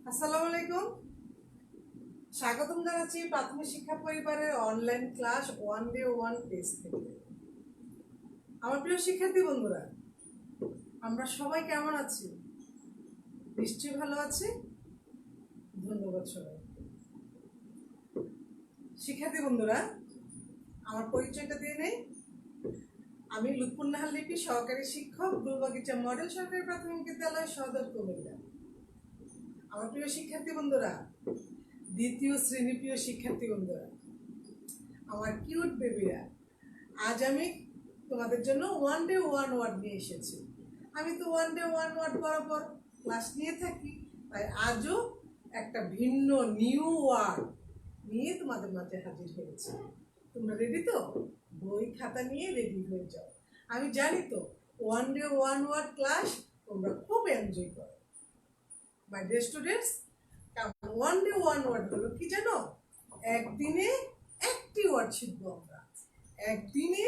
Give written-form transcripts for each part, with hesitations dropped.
আসসালামু আলাইকুম। স্বাগতম জানাচ্ছি প্রাথমিক শিক্ষা পরিবারের online class one day one page থেকে। আমার প্রিয় শিক্ষার্থী বন্ধুরা, আমরা সবাই কেমন আছি? নিশ্চয়ই ভালো আছি। ধন্যবাদ সবাই। শিক্ষার্থী বন্ধুরা, আমার পরিচয়টা দিয়ে নেই। আমি লুৎফুন নাহার লিপি, সহকারী শিক্ষক, গুলবাগিচা মডেল সরকারি প্রাথমিক বিদ্যালয়, সদর কুমিল্লা। আমার প্রিয় শিক্ষার্থী বন্ধুরা, দ্বিতীয় শ্রেণী প্রিয় শিক্ষার্থী বন্ধুরা, আমার কিউট বেবিরা, আজ আমি তোমাদের জন্য ওয়ান ডে ওয়ান ওয়ার্ড নিয়ে এসেছি। আমি তো ওয়ান ডে ওয়ান ওয়ার্ড বরাবর ক্লাস নিয়ে থাকি, তাই আজও একটা ভিন্ন নিউ ওয়ার্ড নিয়ে তোমাদের মাঝে হাজির হয়েছি। তোমরা রেডি তো? বই খাতা নিয়ে রেডি হয়ে যাও। আমি জানি তো one day one word class তোমরা খুব এনজয় করো। My dear students, one day one word হলো কি জানো? একদিনে একটি ওয়ার্ড শিখবো আমরা, একদিনে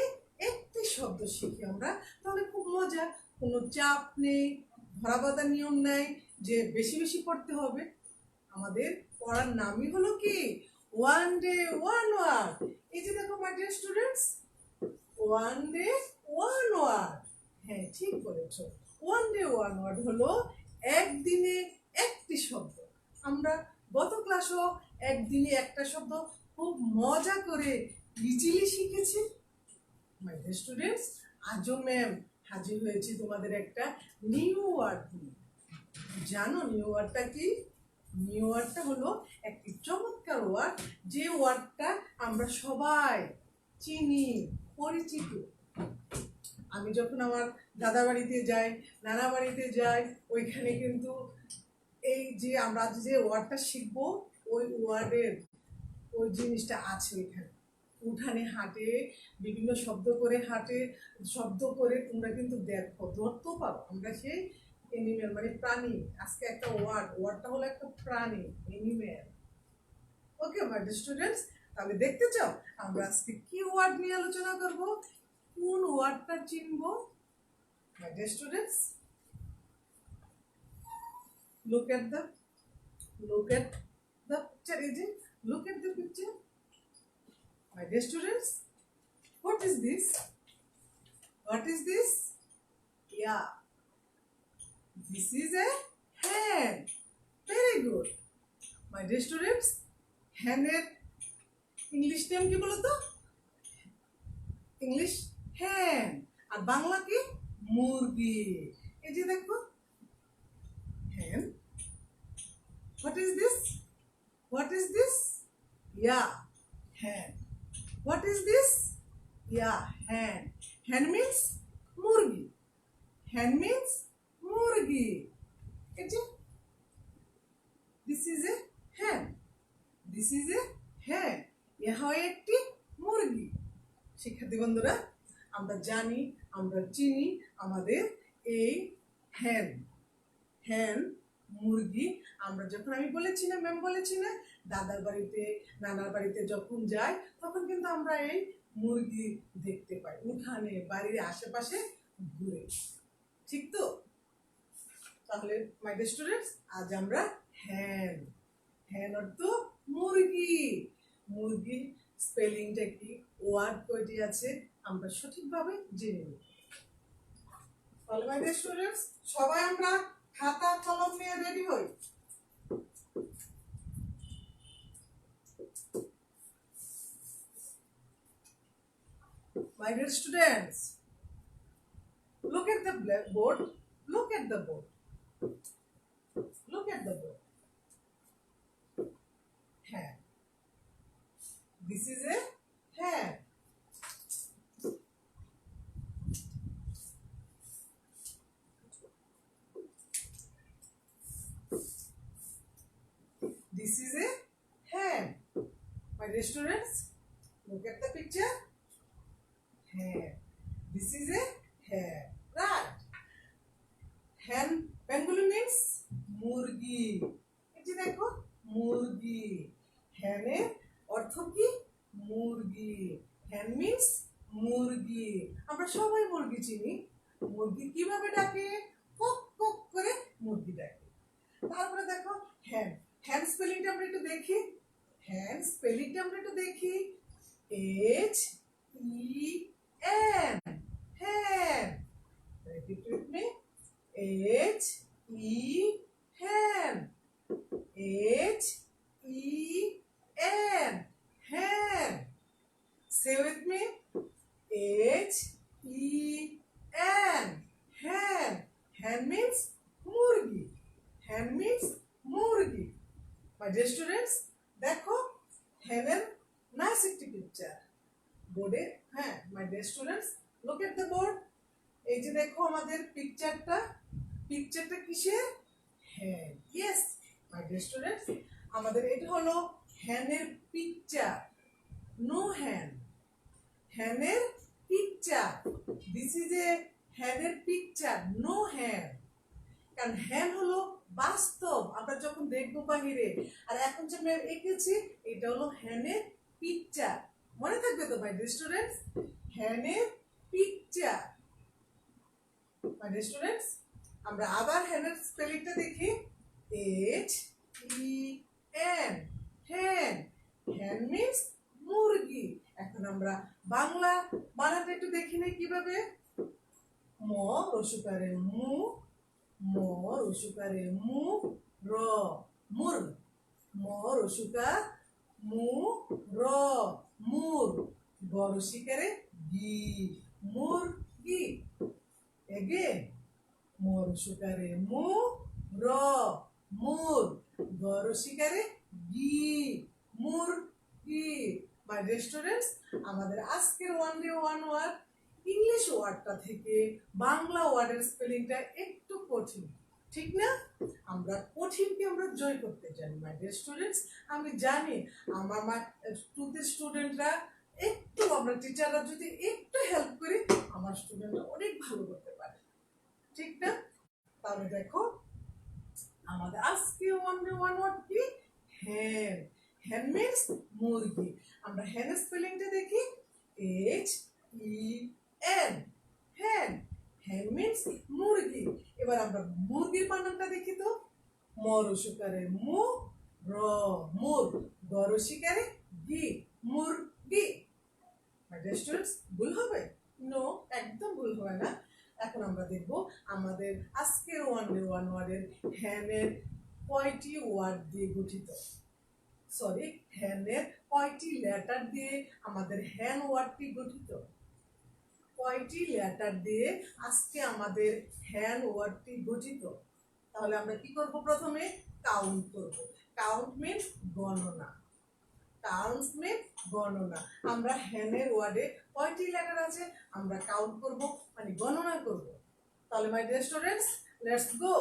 একটি শব্দ শিখি আমরা। তাহলে খুব মজা, কোনো চাপ নেই, ধরাবাঁধা নিয়ম নাই যে বেশি বেশি পড়তে হবে। আমাদের পড়ার নামই হলো কি ওয়ান ডে ওয়ান ওয়ার্ড। এই যে দেখো my dear students, one day one word. হ্যাঁ, ঠিক বলেছো। ওয়ান ডে ওয়ান ওয়ার্ড হলো একদিনে একটি শব্দ। আমরা গত ক্লাসও একদিনে একটা শব্দ খুব মজা করে ইজিলি শিখেছি। মাই ডিয়ার স্টুডেন্টস, আজও ম্যাম হাজির হয়েছি তোমাদের একটা নিউ ওয়ার্ড নিয়ে। জানো নিউ ওয়ার্ডটা কি? নিউ ওয়ার্ডটা হলো একটি চমৎকার ওয়ার্ড, যে ওয়ার্ডটা আমরা সবাই চিনি, পরিচিত। আমি যখন আমার দাদা বাড়িতে যাই, নানা বাড়িতে যাই, ওইখানে কিন্তু এই যে আমরা যে ওয়ার্ডটা শিখবো, ওই ওয়ার্ডের ওই জিনিসটা আছে ওইখানে। উঠানে হাঁটে, বিভিন্ন শব্দ করে হাঁটে, শব্দ করে তোমরা কিন্তু দেখো, ধরতেও পারো। আমরা সেই এনিম্যাল মানে প্রাণী। আজকে একটা ওয়ার্ডটা হলো একটা প্রাণী, এনিম্যাল। ওকে মাই ডিয়ার স্টুডেন্টস, তাহলে দেখতে চাও আমরা আজকে কি ওয়ার্ড নিয়ে আলোচনা করব, কোন ওয়ার্ডটা চিনবো? মাই dear students, look at the picture. Is it? Look at the picture. My dear students, what is this? What is this? Yeah, this is a hen. Very good. My dear students, hen এর English name কি বলো তো? English hen, আর বাংলা কি? মুরগি। এই যে দেখো hen. What is this? What is this? Yeah, hen. What is this? Yeah, hen. Hen means murgi. Hen means murgi. This is a hen. This is a hen. ইহা একটি মুরগি। শিক্ষার্থী বন্ধুরা, আমরা জানি, আমরা চিনি আমাদের এই hen, মুরগি। আমরা যখন, আমি বলেছি না, ম্যাম বলেছি না, দাদার বাড়িতে নানার বাড়িতে যখন যাই তখন কিন্তু আমরা এই মুরগি দেখতে পাই উঠানে, বাড়ির আশেপাশে ঘুরে। ঠিক তো? তাহলে মাই ডিয়ার স্টুডেন্টস, আজ আমরা হ্যান অর্থ মুরগি। মুরগি স্পেলিংটা কি, ওয়ার্ড কয়টি আছে, আমরা সঠিকভাবে জেনে নিই। তাহলে মাই ডিয়ার স্টুডেন্টস, সবাই আমরা খাতা কলম নিয়ে রেডি হই। My dear students, look at the blackboard. Look at the board. Look at the board. Hand. This is a hand. This is a hand. My dear students, look at the picture. Hand. This is a hand. Right. Hen Bengali means মুরগি। এই যে দেখো মুরগি। হ্যানের অর্থ কি? মুরগি। হ্যান means মুরগি। আমরা সবাই মুরগি চিনি। মুরগি কিভাবে ডাকে? কক কক করে মুরগি ডাকে। তারপরে দেখো হ্যান্ড, হ্যান্ড স্পেলিংটা আমরা একটু দেখি, হ্যান্ড স্পেলিংটা আমরা একটু দেখি, H-E-N, hand. Repeat with me, H-E-N, H-E-N, hand. Say with me, H-E-N, hand. Hand means murgi. Hand means murgi. My dear students, দেখো হ্যানের নাইস একটি পিকচার বোর্ডে। হ্যাঁ মাই dear students, look at the board. এই যে দেখো আমাদের পিকচারটা, পিকচারটা কিসের? হ্যান। ইয়েস মাই ডিয়ার স্টুডেন্টস, আমাদের এটা হলো হ্যানের পিকচার, নো হ্যান, হ্যানের পিকচার। দিস ইজ এ হ্যানের পিকচার, নো হ্যান। কারণ হ্যান হলো বাস্তব, আমরা যখন দেখবো বাহিরে। আর এখন যে ম্যাম এঁকেছি এটা হলো হ্যানের পিকচার। মনে থাকবে তো মাই ডিয়ার স্টুডেন্টস, হ্যানের পিকচার। মাই ডিয়ার স্টুডেন্টস, আমরা আবার হ্যানের স্পেলিংটা দেখি, H-E-N, হ্যান। হ্যান মিন্স মুরগি। এখন আমরা বাংলা বানানটা একটু দেখি না কিভাবে। ম রসুকারে মু, ম রসুকারে মু, র মুর, ম রসুকা মু, র মুর, গ রসিকারে গি, মুর গি। এগেন, ম রসুকারে মু, র মুর, গ রসিকারে গি, মুর গি। মাই ডিয়ার স্টুডেন্টস, আমাদের আজকের one day one word English ওয়ার্ডটা থেকে বাংলা ওয়ার্ডের স্পেলিংটা একটু কঠিন, ঠিক না? আমরা কঠিনকে আমরা জয় করতে জানি মাই ডিয়ার স্টুডেন্টস। আমি জানি আমার স্টুডেন্টরা একটু, আমরা টিচাররা যদি একটু হেল্প করি আমার স্টুডেন্টরা অনেক ভালো করতে পারে, ঠিক না? তাহলে দেখো আমাদের আজকে ওয়ান ডে ওয়ান ওয়ার্ড কি? হ্যান। হ্যান মিন্স মুরগি। আমরা হ্যান স্পেলিংটা দেখি, H-E-N, হ্যান। হ্যান মিন্স মুরগি। এবার আমরা মুরগির বানানটা দেখি তো, ম রসুকারে মু, র মুর, গ রসিকারে গি, মুরগি। মাই ডিয়ার স্টুডেন্টস, ভুল হবে? নো, একদম ভুল হবে না। এখন আমরা দেখব আমাদের আজকের ওয়ান ডে ওয়ান ওয়ার্ডের হ্যানের কয়টি ওয়ার্ড দিয়ে গঠিত, সরি হ্যানের কয়টি লেটার দিয়ে আমাদের হ্যান ওয়ার্ডটি গঠিত, কয়টি লেটার দিয়ে আজকে আমাদের হ্যান ওয়ার্ডটি গঠিত। তাহলে আমরা কি করব? প্রথমে কাউন্ট করব। কাউন্ট মিন্স গণনা, কাউন্ট মিন্স গণনা। আমরা হ্যানের ওয়ার্ডে কয়টি লেটার আছে আমরা কাউন্ট করব, মানে গণনা করব। তাহলে মাই dear students, let's go.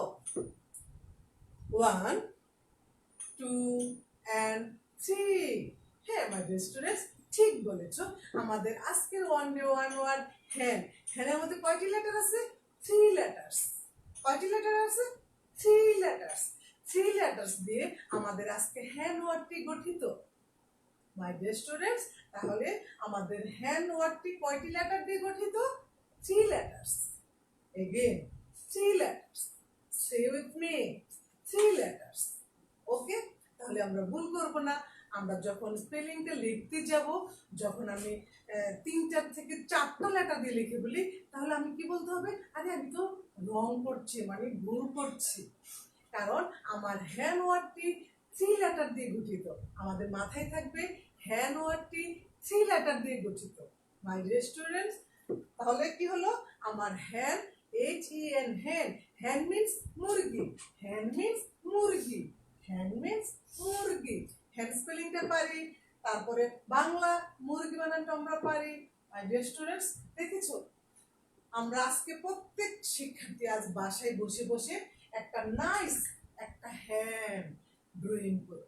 1, 2 and 3। হ্যাঁ মাই ডিয়ার স্টুডেন্টস, ঠিক বলেছো। আমাদের আজকের ওয়ান ডে ওয়ান ওয়ার্ড হ্যান। হ্যানের মধ্যে কয়টি লেটার আছে? 3 লেটার্স। কয়টি লেটার আছে? 3 লেটার্স। 3 লেটার্স দিয়ে আমাদের আজকে হ্যান ওয়ার্ডটি গঠিত। মাই ডিয়ার স্টুডেন্টস, তাহলে আমাদের হ্যান ওয়ার্ডটি কয়টি লেটার দিয়ে গঠিত? 3 letters. Again 3 letters. Say with me, 3 letters. Okay, তাহলে আমরা ভুল করব না। আমরা যখন স্পেলিংটা লিখতে যাব, যখন আমি 3টা থেকে 4টা লেটার দিয়ে লিখে বলি, তাহলে আমি কি বলতে হবে? আরে আমি তো রং করছি, মানে ভুল করছি। কারণ আমার হ্যান ওয়ার্ডটি 3 লেটার দিয়ে গঠিত। আমাদের মাথায় থাকবে হ্যান ওয়ার্ডটি 3 লেটার দিয়ে গঠিত। মাই ডিয়ার স্টুডেন্টস, তাহলে কি হলো? আমার হ্যান, H-E-N, হ্যান। হ্যান মিন্স মুরগি, হ্যান মিন্স মুরগি, হ্যান মিন্স মুরগি। হ্যান স্পেলিংটা পারি, তারপরে বাংলা মুরগি বানানটা আমরা পারি। মাই ডিয়ার স্টুডেন্টস, দেখেছো আমরা আজকে প্রত্যেক শিক্ষার্থী আজ বাসায় বসে বসে একটা নাইস একটা হ্যান্ড ড্রয়িং করে,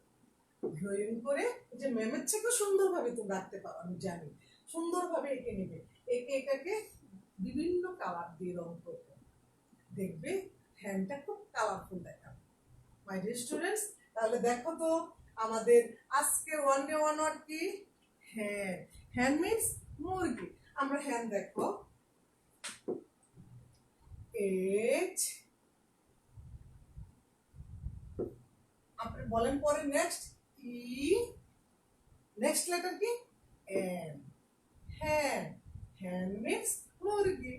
ড্রয়িং করে যে ম্যামের থেকে সুন্দরভাবে তুমি রাখতে পারো, আমি জানি সুন্দরভাবে এঁকে নেবে। এঁকে এটাকে বিভিন্ন কালার দিয়ে রং করবে, দেখবে হ্যান্ডটা খুব কালারফুল দেখাবে। মাই ডিয়ার স্টুডেন্টস, তাহলে দেখো তো আমাদের আজকে ওয়ান ডে ওয়ান ওয়ার্ড কি? হ্যান্ড। হ্যান্ড মিন্স মুরগি। আমরা হ্যান্ড দেখো, H বলেন পরে নেক্সট ই, নেক্সট লেটার কি এন, হ্যান, হ্যান মিন্স মুরগি,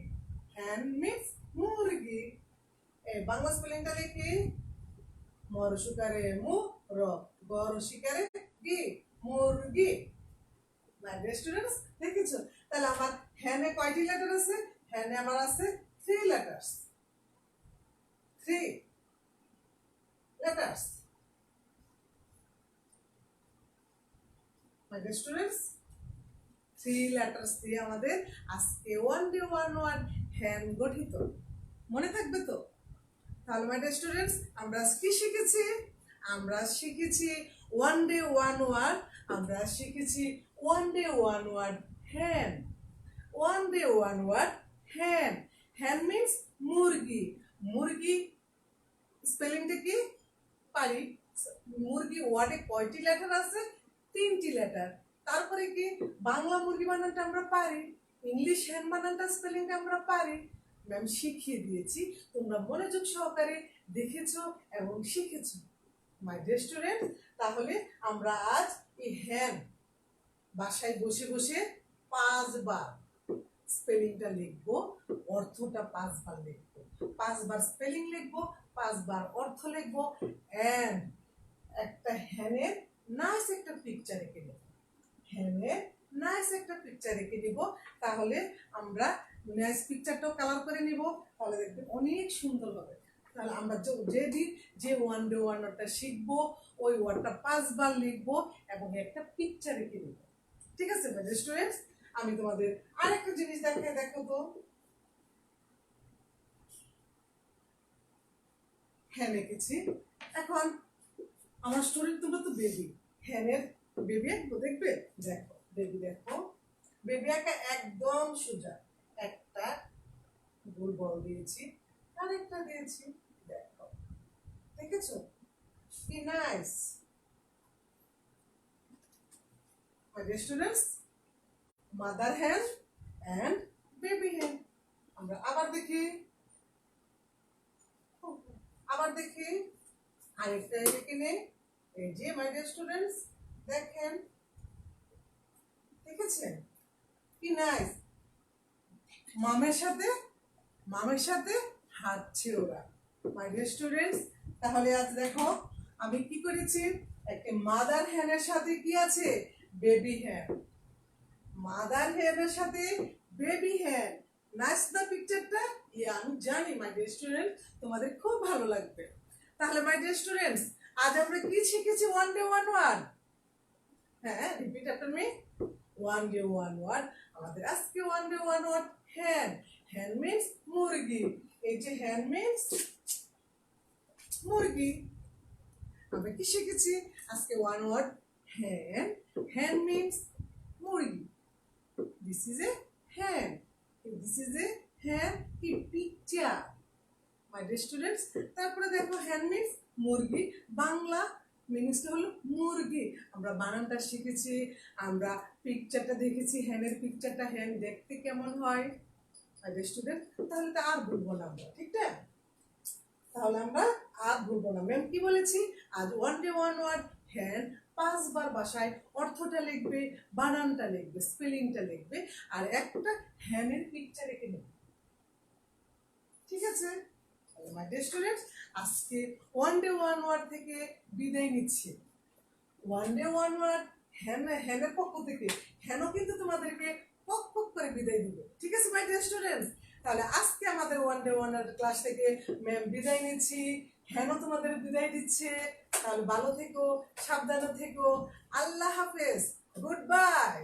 হ্যান মিন্স মুরগি। এই বাংলা স্পেলিংটা লিখি মর সুকারে মু র, গর শিকারে গি, মুরগি। মাই ডিয়ার স্টুডেন্টস দেখেছো? তাহলে আমার হ্যানে কয়টি লেটার আছে? হ্যানে আমার আছে 3 লেটার্স, 3 লেটার্স। মাই ডিয়ার স্টুডেন্টস 3 লেটার্স দিয়ে আমাদের আজকে ওয়ান ডে ওয়ান ওয়ার্ড হ্যান গঠিত। মনে থাকবে তো? তাহলে মাই ডিয়ার স্টুডেন্টস আমরা কি শিখেছি? আমরা শিখেছি ওয়ান ডে ওয়ান ওয়ার্ড, আমরা শিখেছি ওয়ান ডে ওয়ান ওয়ার্ড হ্যান, ওয়ান ডে ওয়ান ওয়ার্ড হ্যান। হ্যান মিন্স মুরগি, মুরগি স্পেলিংটা কি পারি। মুরগি ওয়ার্ডে কয়টি লেটার আছে? 3টি লেটার। তারপরে কি বাংলা মুরগি বানানটা আমরা পারি, ইংলিশ হ্যান বানানটা স্পেলিংটা আমরা পারি। ম্যাম শিখিয়ে দিয়েছি, তোমরা মনোযোগ সহকারে দেখেছো এবং শিখেছো। মাই ডিয়ার স্টুডেন্ট তাহলে আমরা আজ এই হ্যান বাসায় বসে বসে 5 বার স্পেলিংটা লিখবো, অর্থটা 5 বার লিখবো, 5 বার স্পেলিং লিখবো, 5 বার অর্থ লিখবো। এন্ড একটা হ্যানের নাইস একটা পিকচার এঁকে দেবো, হ্যানের নাইস একটা পিকচার এঁকে দিব। তাহলে আমরা নাইস পিকচারটাও কালার করে নিব, তাহলে দেখবেন অনেক সুন্দর হবে। তাহলে আমরা যেদিন যে ওয়ান ডে ওয়ান ওয়ার্ডটা শিখবো ওই ওয়ার্ডটা 5 বার লিখবো এবং একটা পিকচার এঁকে দেব। ঠিক আছে বাচ্চা স্টুডেন্টস? আমি তোমাদের আরেকটা জিনিস দেখাই, দেখো তো। হ্যান এঁকেছি। এখন আমার স্টুডেন্ট তোমরা তো বেবি, হ্যানের বেবি আঁকবো, দেখবে? দেখো বেবি, দেখো বেবি আঁকা একদম সোজা। একটা গোল বল দিয়েছি, আরেকটা দিয়েছি, দেখো দেখেছো কি নাইস। মাই ডিয়ার স্টুডেন্টস মাদার হ্যান এন্ড বেবি হ্যান। আমরা আবার দেখি, আবার দেখি আরেকটা এখানে। এই যে মাই ডিয়ার স্টুডেন্টস দেখেন, দেখেছেন কি নাইস। মামের সাথে, মামের সাথে হাঁটছে ওরা। মাই ডিয়ার স্টুডেন্টস তাহলে আজ দেখো আমি কি করেছি, একটা মাদার হ্যানের সাথে কি আছে? বেবি হ্যান। মাদার হ্যানের সাথে বেবি হ্যান। নাইস না পিকচারটা? আমি জানি মাই ডিয়ার স্টুডেন্ট তোমাদের খুব ভালো লাগবে। তাহলে মাই ডিয়ার স্টুডেন্টস আজ আমরা কি শিখেছি ওয়ান ডে ওয়ান ওয়ার্ড? হ্যাঁ, repeat after me. One day one word আমাদের আজকে ওয়ান ডে ওয়ান ওয়ার্ড হ্যান। হ্যান মিন্স মুরগি। এই যে হ্যান মিন্স মুরগি। আমরা কি শিখেছি আজকে ওয়ান ওয়ার্ড হ্যান। হ্যান মিন্স মুরগি। দিস ইজ এ হ্যান, দিস ইজ এ হ্যান কি পিকচার। মাই ডিয়ার স্টুডেন্টস তারপরে দেখো হ্যান মিন্স মুরগি, বাংলা মিনিংসটা হলো মুরগি। আমরা বানানটা শিখেছি, আমরা পিকচারটা দেখেছি, হ্যানের পিকচারটা, হ্যান দেখতে কেমন হয়। মাই ডিয়ার স্টুডেন্ট তাহলে তো আর ভুলবো না আমরা, ঠিক না? তাহলে আমরা আর ভুলবো না। ম্যাম কি বলেছি? আজ ওয়ান ডে ওয়ান ওয়ার্ড হ্যান 5 বার বাসায় অর্থটা লিখবে, বানানটা লিখবে, স্পেলিংটা লিখবে, আর একটা হ্যানের পিকচার এঁকে নেবে। ঠিক আছে? মাই ডিয়ার স্টুডেন্টস আজকে ওয়ান ডে ওয়ান ওয়ার্ড থেকে বিদায় নিচ্ছি। ওয়ান ডে ওয়ান ওয়ার্ড হ্যানের পক্ষ থেকে, হ্যানও কিন্তু তোমাদেরকে পক পক করে বিদায় দিবে। ঠিক আছে মাই ডিয়ার স্টুডেন্টস? তাহলে আজকে আমাদের one day one word class থেকে ম্যাম বিদায় নিচ্ছি, হ্যানও তোমাদের বিদায় দিচ্ছে। তাহলে ভালো থেকো, সাবধানে থেকো, আল্লাহ হাফেজ, গুড বাই।